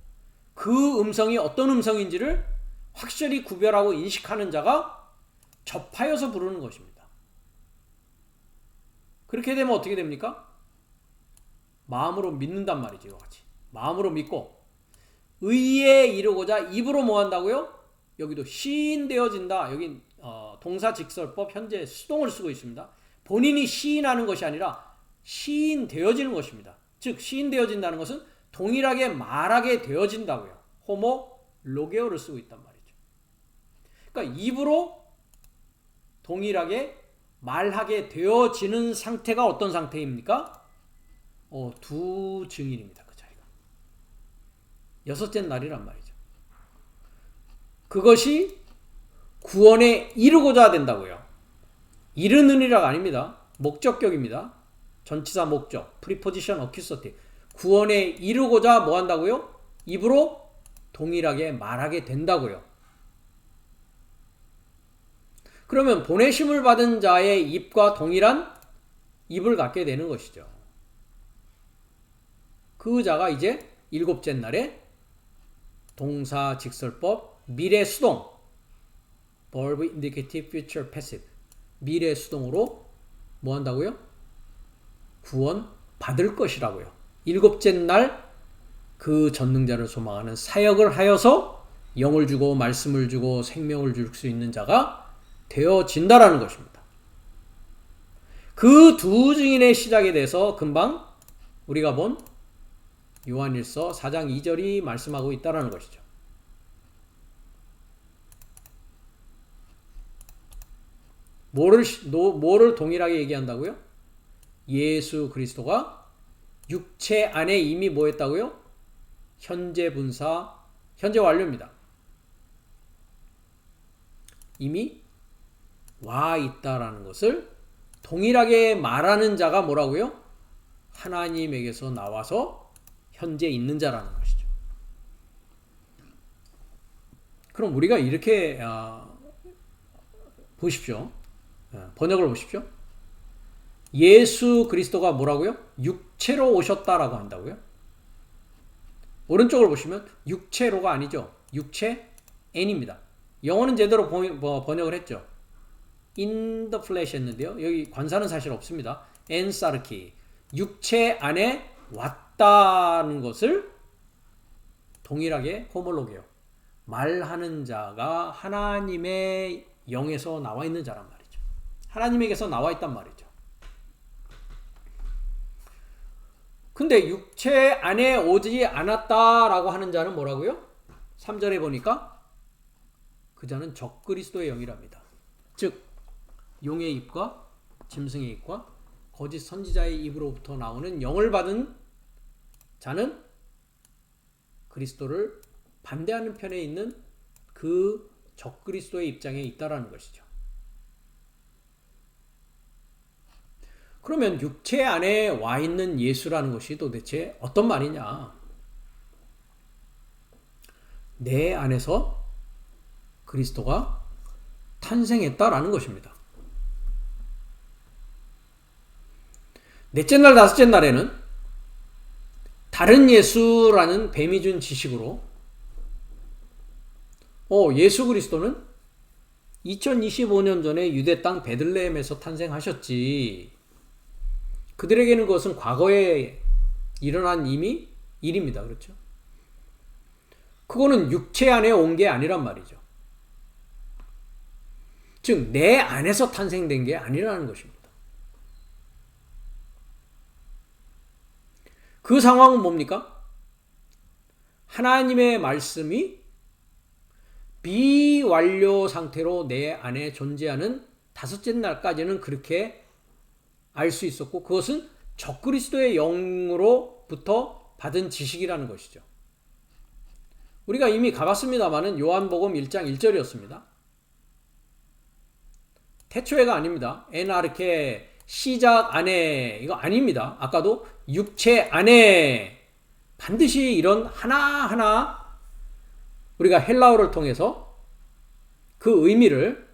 그 음성이 어떤 음성인지를 확실히 구별하고 인식하는 자가 접하여서 부르는 것입니다. 그렇게 되면 어떻게 됩니까? 마음으로 믿는단 말이죠. 이와 같이. 마음으로 믿고 의에 이르고자 입으로 뭐 한다고요? 여기도 시인되어진다. 여기 동사직설법 현재 수동을 쓰고 있습니다. 본인이 시인하는 것이 아니라 시인되어지는 것입니다. 즉 시인되어진다는 것은 동일하게 말하게 되어진다고요. 호모 로게오를 쓰고 있단 말이죠. 그러니까 입으로 동일하게 말하게 되어지는 상태가 어떤 상태입니까? 두 증인입니다. 그 자리가. 여섯째 날이란 말이죠. 그것이 구원에 이르고자 된다고요. 이르느니라가 아닙니다. 목적격입니다. 전치사 목적, 프리포지션 어큐서티브. 구원에 이르고자 뭐 한다고요? 입으로 동일하게 말하게 된다고요. 그러면 보내심을 받은 자의 입과 동일한 입을 갖게 되는 것이죠. 그 자가 이제 일곱째 날에 동사 직설법 미래 수동 verb indicative future passive 미래 수동으로 뭐 한다고요? 구원 받을 것이라고요. 일곱째 날 그 전능자를 소망하는 사역을 하여서 영을 주고 말씀을 주고 생명을 줄 수 있는 자가 되어진다라는 것입니다. 그 두 증인의 시작에 대해서 금방 우리가 본 요한일서 4장 2절이 말씀하고 있다는 것이죠. 뭐를 동일하게 얘기한다고요? 예수 그리스도가 육체 안에 이미 뭐 했다고요? 현재 분사, 현재 완료입니다. 이미 와 있다라는 것을 동일하게 말하는 자가 뭐라고요? 하나님에게서 나와서 현재 있는 자라는 것이죠. 그럼 우리가 이렇게 보십시오. 번역을 보십시오. 예수 그리스도가 뭐라고요? 육체로 오셨다라고 한다고요? 오른쪽을 보시면 육체로가 아니죠. 육체 N입니다. 영어는 제대로 번역을 했죠. in the flesh 했는데요. 여기 관사는 사실 없습니다. 엔사르키 육체 안에 왔다는 것을 동일하게 호몰로게요. 말하는 자가 하나님의 영에서 나와 있는 자란 말이죠. 하나님에게서 나와 있단 말이죠. 근데 육체 안에 오지 않았다라고 하는 자는 뭐라고요? 3절에 보니까 그 자는 적그리스도의 영이랍니다. 즉 용의 입과 짐승의 입과 거짓 선지자의 입으로부터 나오는 영을 받은 자는 그리스도를 반대하는 편에 있는 그 적그리스도의 입장에 있다라는 것이죠. 그러면 육체 안에 와 있는 예수라는 것이 도대체 어떤 말이냐? 내 안에서 그리스도가 탄생했다라는 것입니다. 넷째 날, 다섯째 날에는 다른 예수라는 뱀이 준 지식으로 예수 그리스도는 2025년 전에 유대 땅 베들레헴에서 탄생하셨지. 그들에게는 그것은 과거에 일어난 이미 일입니다. 그렇죠? 그거는 육체 안에 온 게 아니란 말이죠. 즉, 내 안에서 탄생된 게 아니라는 것입니다. 그 상황은 뭡니까? 하나님의 말씀이 비완료 상태로 내 안에 존재하는 다섯째 날까지는 그렇게 알 수 있었고 그것은 적그리스도의 영으로부터 받은 지식이라는 것이죠. 우리가 이미 가봤습니다마는 요한복음 1장 1절이었습니다. 태초에가 아닙니다. 에나르케 시작 안에 이거 아닙니다. 아까도 육체 안에 반드시 이런 하나하나 우리가 헬라어를 통해서 그 의미를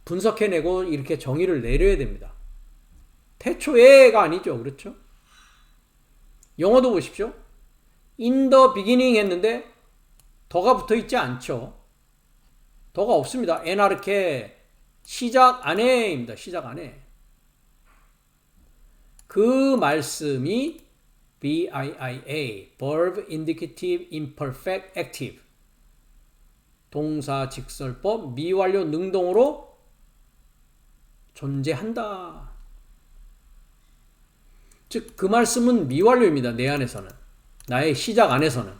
분석해내고 이렇게 정의를 내려야 됩니다. 태초에가 아니죠. 그렇죠? 영어도 보십시오. in the beginning 했는데 더가 붙어 있지 않죠. 더가 없습니다. 에나르케 시작 안에입니다. 시작 안에. 그 말씀이 VIIA verb indicative imperfect active 동사 직설법 미완료 능동으로 존재한다. 즉 그 말씀은 미완료입니다. 내 안에서는. 나의 시작 안에서는.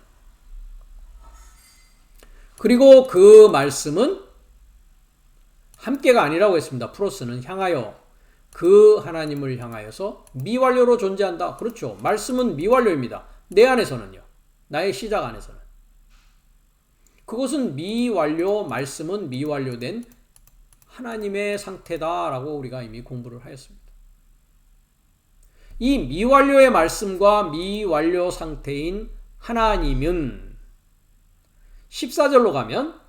그리고 그 말씀은 함께가 아니라고 했습니다. 프로스는 향하여 그 하나님을 향하여서 미완료로 존재한다. 그렇죠. 말씀은 미완료입니다. 내 안에서는요. 나의 시작 안에서는. 그것은 미완료, 말씀은 미완료된 하나님의 상태다라고 우리가 이미 공부를 하였습니다. 이 미완료의 말씀과 미완료 상태인 하나님은 14절로 가면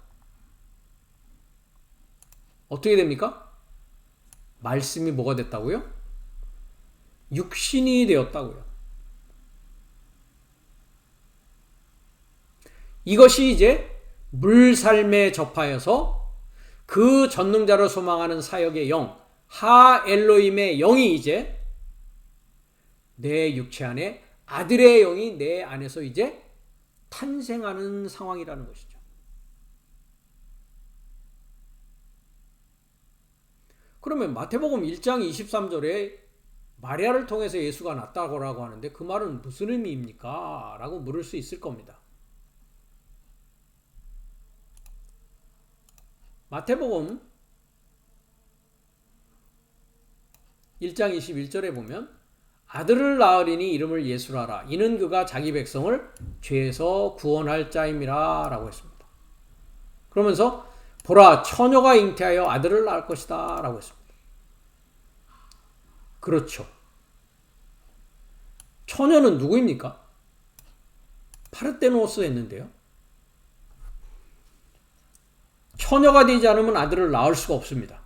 어떻게 됩니까? 말씀이 뭐가 됐다고요? 육신이 되었다고요. 이것이 이제 물살매 접하여서 그 전능자를 소망하는 사역의 영, 하 엘로힘의 영이 이제 내 육체 안에 아들의 영이 내 안에서 이제 탄생하는 상황이라는 것이죠. 그러면 마태복음 1장 23절에 마리아를 통해서 예수가 났다고 하는데 그 말은 무슨 의미입니까? 라고 물을 수 있을 겁니다. 마태복음 1장 21절에 보면 아들을 낳으리니 이름을 예수라라. 이는 그가 자기 백성을 죄에서 구원할 자임이라 라고 했습니다. 그러면서 보라 처녀가 잉태하여 아들을 낳을 것이다 라고 했습니다. 그렇죠. 처녀는 누구입니까? 파르테노스 했는데요. 처녀가 되지 않으면 아들을 낳을 수가 없습니다.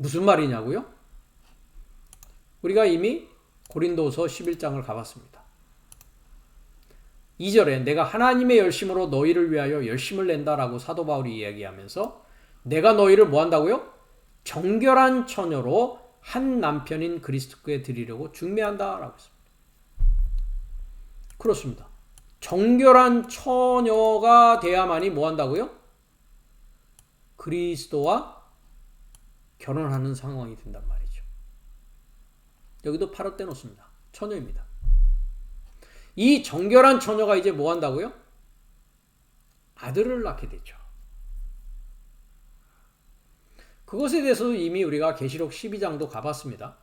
무슨 말이냐고요? 우리가 이미 고린도서 11장을 가봤습니다. 2절에 내가 하나님의 열심으로 너희를 위하여 열심을 낸다라고 사도 바울이 이야기하면서 내가 너희를 뭐 한다고요? 정결한 처녀로 한 남편인 그리스도께 드리려고 중매한다라고 했습니다. 그렇습니다. 정결한 처녀가 돼야만이 뭐 한다고요? 그리스도와 결혼하는 상황이 된단 말이죠. 여기도 파르테노스입니다. 처녀입니다. 이 정결한 처녀가 이제 뭐 한다고요? 아들을 낳게 되죠. 그것에 대해서도 이미 우리가 계시록 12장도 가봤습니다.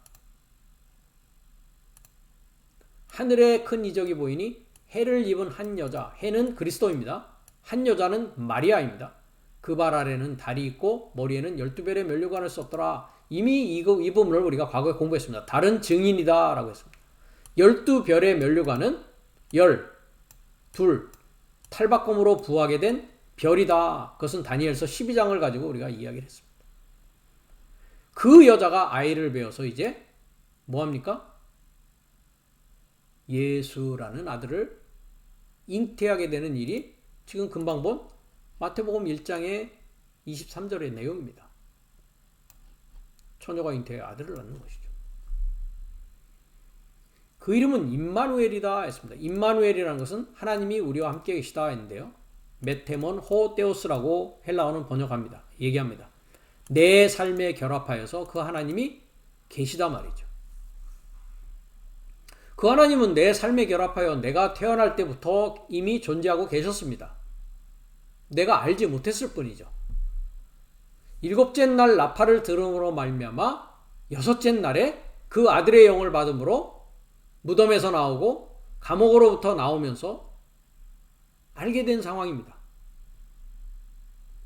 하늘에 큰 이적이 보이니 해를 입은 한 여자, 해는 그리스도입니다. 한 여자는 마리아입니다. 그 발 아래는 달이 있고 머리에는 12별의 면류관을 썼더라. 이미 이 부분을 우리가 과거에 공부했습니다. 다른 증인이다 라고 했습니다. 12별의 면류관은 12 탈바꿈으로 부하게 된 별이다. 그것은 다니엘서 12장을 가지고 우리가 이야기를 했습니다. 그 여자가 아이를 배워서 이제 뭐합니까? 예수라는 아들을 잉태하게 되는 일이 지금 금방 본 마태복음 1장의 23절의 내용입니다. 처녀가 잉태해 아들을 낳는 것이죠. 그 이름은 임마누엘이다 했습니다. 임마누엘이라는 것은 하나님이 우리와 함께 계시다 했는데요. 메테몬 호테오스라고 헬라어는 번역합니다. 얘기합니다. 내 삶에 결합하여서 그 하나님이 계시다 말이죠. 그 하나님은 내 삶에 결합하여 내가 태어날 때부터 이미 존재하고 계셨습니다. 내가 알지 못했을 뿐이죠. 7째 날 나팔을 들음으로 말미암아 6째 날에 그 아들의 영을 받음으로 무덤에서 나오고 감옥으로부터 나오면서 알게 된 상황입니다.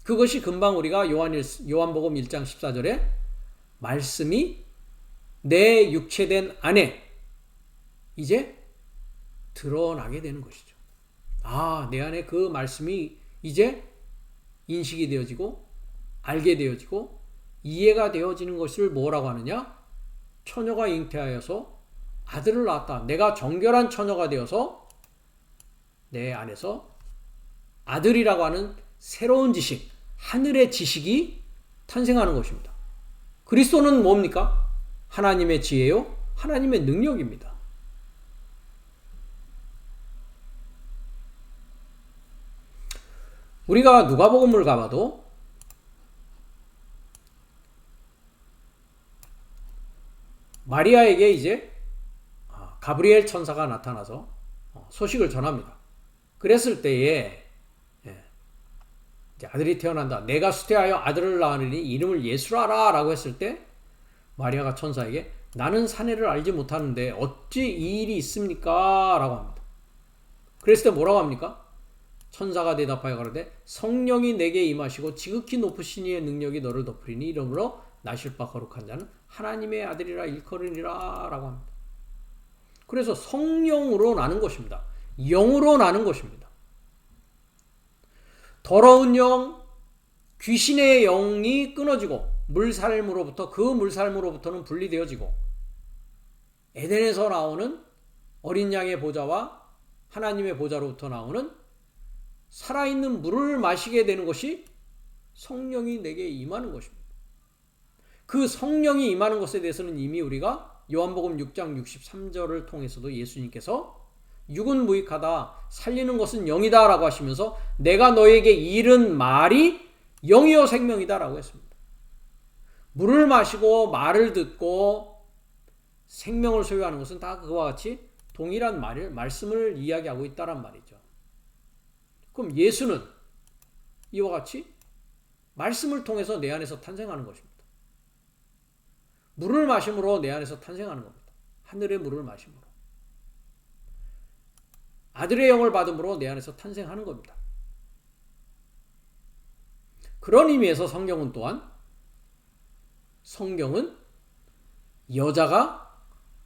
그것이 금방 우리가 요한복음 1장 14절에 말씀이 내 육체된 안에 이제 드러나게 되는 것이죠. 아, 내 안에 그 말씀이 이제 인식이 되어지고 알게 되어지고 이해가 되어지는 것을 뭐라고 하느냐? 처녀가 잉태하여서 아들을 낳았다. 내가 정결한 처녀가 되어서 내 안에서 아들이라고 하는 새로운 지식, 하늘의 지식이 탄생하는 것입니다. 그리스도는 뭡니까? 하나님의 지혜요, 하나님의 능력입니다. 우리가 누가복음을 가봐도 마리아에게 이제 가브리엘 천사가 나타나서 소식을 전합니다. 그랬을 때에 아들이 태어난다. 내가 수태하여 아들을 낳으니 이름을 예수라라 라고 했을 때 마리아가 천사에게 나는 사내를 알지 못하는데 어찌 이 일이 있습니까? 라고 합니다. 그랬을 때 뭐라고 합니까? 천사가 대답하여 가로되 성령이 내게 임하시고 지극히 높으신 이의 능력이 너를 덮으리니 이러므로 나실 바 거룩한 자는 하나님의 아들이라 일컬으리라 라고 합니다. 그래서 성령으로 나는 것입니다. 영으로 나는 것입니다. 더러운 영, 귀신의 영이 끊어지고 물살모로부터 그 물살모로부터는 분리되어지고 에덴에서 나오는 어린 양의 보좌와 하나님의 보좌로부터 나오는 살아있는 물을 마시게 되는 것이 성령이 내게 임하는 것입니다. 그 성령이 임하는 것에 대해서는 이미 우리가 요한복음 6장 63절을 통해서도 예수님께서 육은 무익하다 살리는 것은 영이다 라고 하시면서 내가 너에게 이른 말이 영이요 생명이다 라고 했습니다. 물을 마시고 말을 듣고 생명을 소유하는 것은 다 그와 같이 동일한 말씀을 이야기하고 있다란 말이죠. 그럼 예수는 이와 같이 말씀을 통해서 내 안에서 탄생하는 것입니다. 물을 마심으로 내 안에서 탄생하는 겁니다. 하늘의 물을 마심으로. 아들의 영을 받음으로 내 안에서 탄생하는 겁니다. 그런 의미에서 성경은 여자가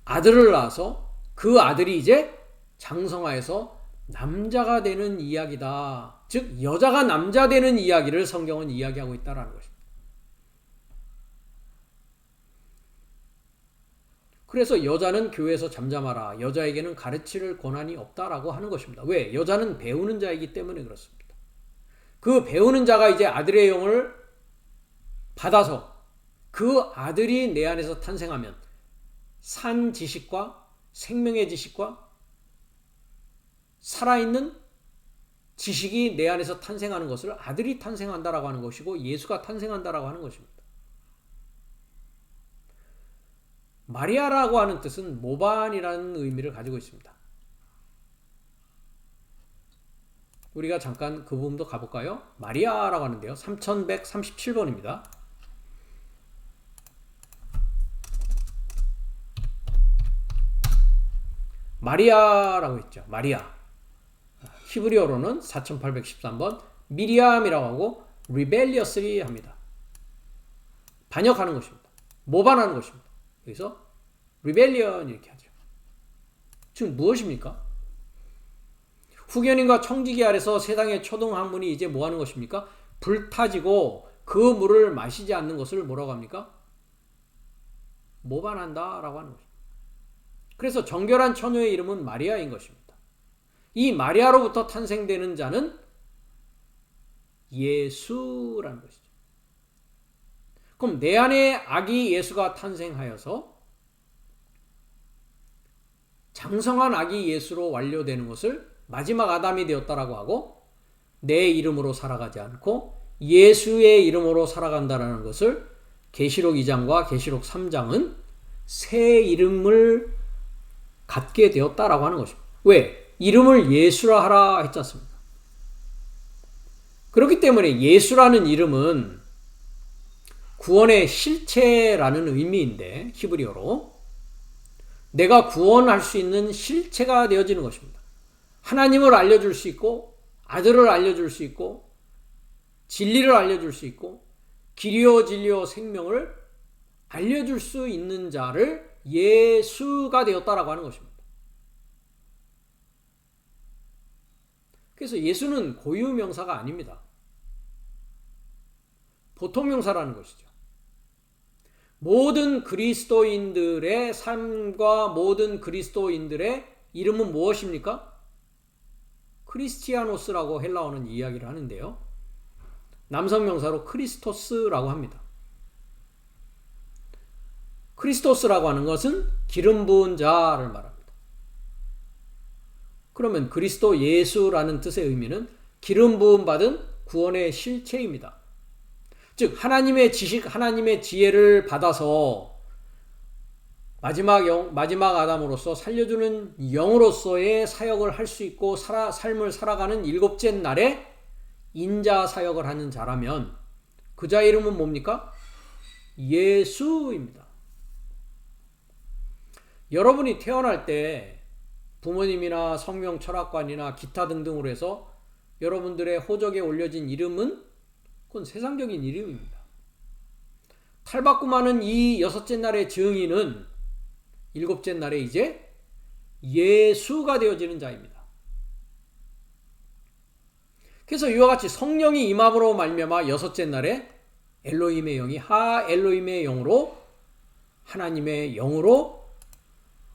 아들을 낳아서 그 아들이 이제 장성하여서 남자가 되는 이야기다. 즉 여자가 남자 되는 이야기를 성경은 이야기하고 있다는 것입니다. 그래서 여자는 교회에서 잠잠하라. 여자에게는 가르칠 권한이 없다라고 하는 것입니다. 왜? 여자는 배우는 자이기 때문에 그렇습니다. 그 배우는 자가 이제 아들의 영을 받아서 그 아들이 내 안에서 탄생하면 산 지식과 생명의 지식과 살아있는 지식이 내 안에서 탄생하는 것을 아들이 탄생한다라고 하는 것이고 예수가 탄생한다라고 하는 것입니다. 마리아라고 하는 뜻은 모반이라는 의미를 가지고 있습니다. 우리가 잠깐 그 부분도 가볼까요? 마리아라고 하는데요. 3137번입니다. 마리아라고 했죠. 마리아. 히브리어로는 4813번 미리암이라고 하고 rebelliously 합니다. 반역하는 것입니다. 모반하는 것입니다. 여기서 rebellion 이렇게 하죠. 즉 무엇입니까? 후견인과 청지기 아래서 세상의 초등학문이 이제 뭐 하는 것입니까? 불타지고 그 물을 마시지 않는 것을 뭐라고 합니까? 모반한다 라고 하는 것입니다. 그래서 정결한 처녀의 이름은 마리아인 것입니다. 이 마리아로부터 탄생되는 자는 예수라는 것이죠. 그럼 내 안에 아기 예수가 탄생하여서 장성한 아기 예수로 완료되는 것을 마지막 아담이 되었다라고 하고 내 이름으로 살아가지 않고 예수의 이름으로 살아간다라는 것을 계시록 2장과 계시록 3장은 새 이름을 갖게 되었다라고 하는 것입니다. 왜? 이름을 예수라 하라 했지 않습니까? 그렇기 때문에 예수라는 이름은 구원의 실체라는 의미인데 히브리어로 내가 구원할 수 있는 실체가 되어지는 것입니다. 하나님을 알려줄 수 있고 아들을 알려줄 수 있고 진리를 알려줄 수 있고 길이요 진리요 생명을 알려줄 수 있는 자를 예수가 되었다라고 하는 것입니다. 그래서 예수는 고유명사가 아닙니다. 보통명사라는 것이죠. 모든 그리스도인들의 삶과 모든 그리스도인들의 이름은 무엇입니까? 크리스티아노스라고 헬라어는 이야기를 하는데요. 남성명사로 크리스토스라고 합니다. 크리스토스라고 하는 것은 기름 부은 자를 말합니다. 그러면 그리스도 예수라는 뜻의 의미는 기름 부음 받은 구원의 실체입니다. 즉 하나님의 지식, 하나님의 지혜를 받아서 마지막 아담으로서 살려주는 영으로서의 사역을 할 수 있고 삶을 살아가는 일곱째 날에 인자 사역을 하는 자라면 그 자의 이름은 뭡니까? 예수입니다. 여러분이 태어날 때 부모님이나 성경 철학관이나 기타 등등으로 해서 여러분들의 호적에 올려진 이름은 그건 세상적인 이름입니다. 탈바꿈 하는 이 여섯째 날의 증인은 일곱째 날에 이제 예수가 되어지는 자입니다. 그래서 이와 같이 성령이 임함으로 말미암아 여섯째 날에 엘로힘의 영이 하 엘로힘의 영으로 하나님의 영으로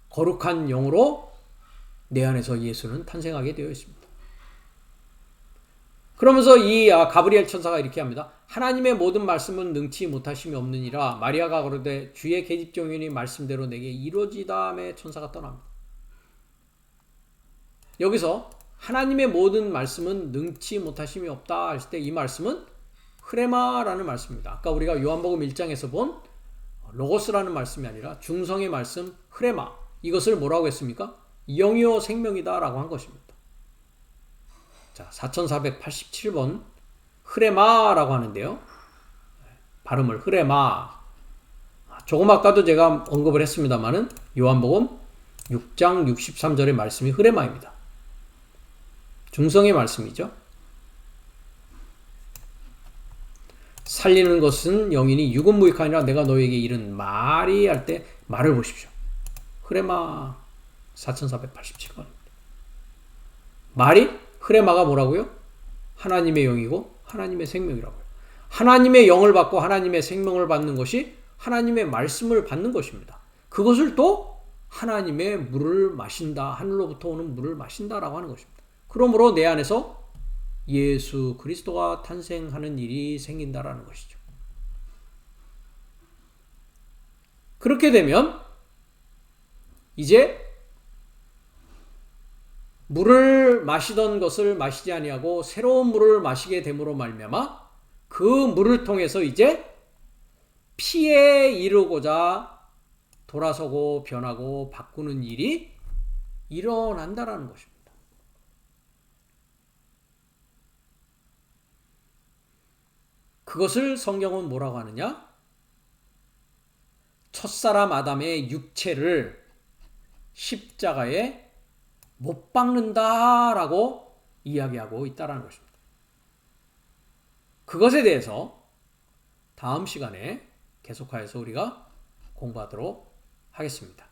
거룩한 영으로 내 안에서 예수는 탄생하게 되어 있습니다. 그러면서 이 가브리엘 천사가 이렇게 합니다. 하나님의 모든 말씀은 능치 못하심이 없느니라. 마리아가 그러되 주의 계집종이니 말씀대로 내게 이루어지다며 천사가 떠납니다. 여기서 하나님의 모든 말씀은 능치 못하심이 없다 할 때 이 말씀은 흐레마라는 말씀입니다. 아까 우리가 요한복음 1장에서 본 로고스라는 말씀이 아니라 중성의 말씀 흐레마, 이것을 뭐라고 했습니까? 영이요 생명이다 라고 한 것입니다. 자, 4487번 흐레마라고 하는데요. 발음을 흐레마. 조금 아까도 제가 언급을 했습니다만은 요한복음 6장 63절의 말씀이 흐레마입니다. 중성의 말씀이죠. 살리는 것은 영이니 육은 무익하니라 내가 너에게 이른 말이 할 때 말을 보십시오. 흐레마 4487번. 말이 흐레마가 뭐라고요? 하나님의 영이고 하나님의 생명이라고요. 하나님의 영을 받고 하나님의 생명을 받는 것이 하나님의 말씀을 받는 것입니다. 그것을 또 하나님의 물을 마신다. 하늘로부터 오는 물을 마신다라고 하는 것입니다. 그러므로 내 안에서 예수 그리스도가 탄생하는 일이 생긴다라는 것이죠. 그렇게 되면 이제 물을 마시던 것을 마시지 아니하고 새로운 물을 마시게 됨으로 말미암아 그 물을 통해서 이제 피에 이르고자 돌아서고 변하고 바꾸는 일이 일어난다라는 것입니다. 그것을 성경은 뭐라고 하느냐? 첫사람 아담의 육체를 십자가에 못 박는다라고 이야기하고 있다는 것입니다. 그것에 대해서 다음 시간에 계속하여서 우리가 공부하도록 하겠습니다.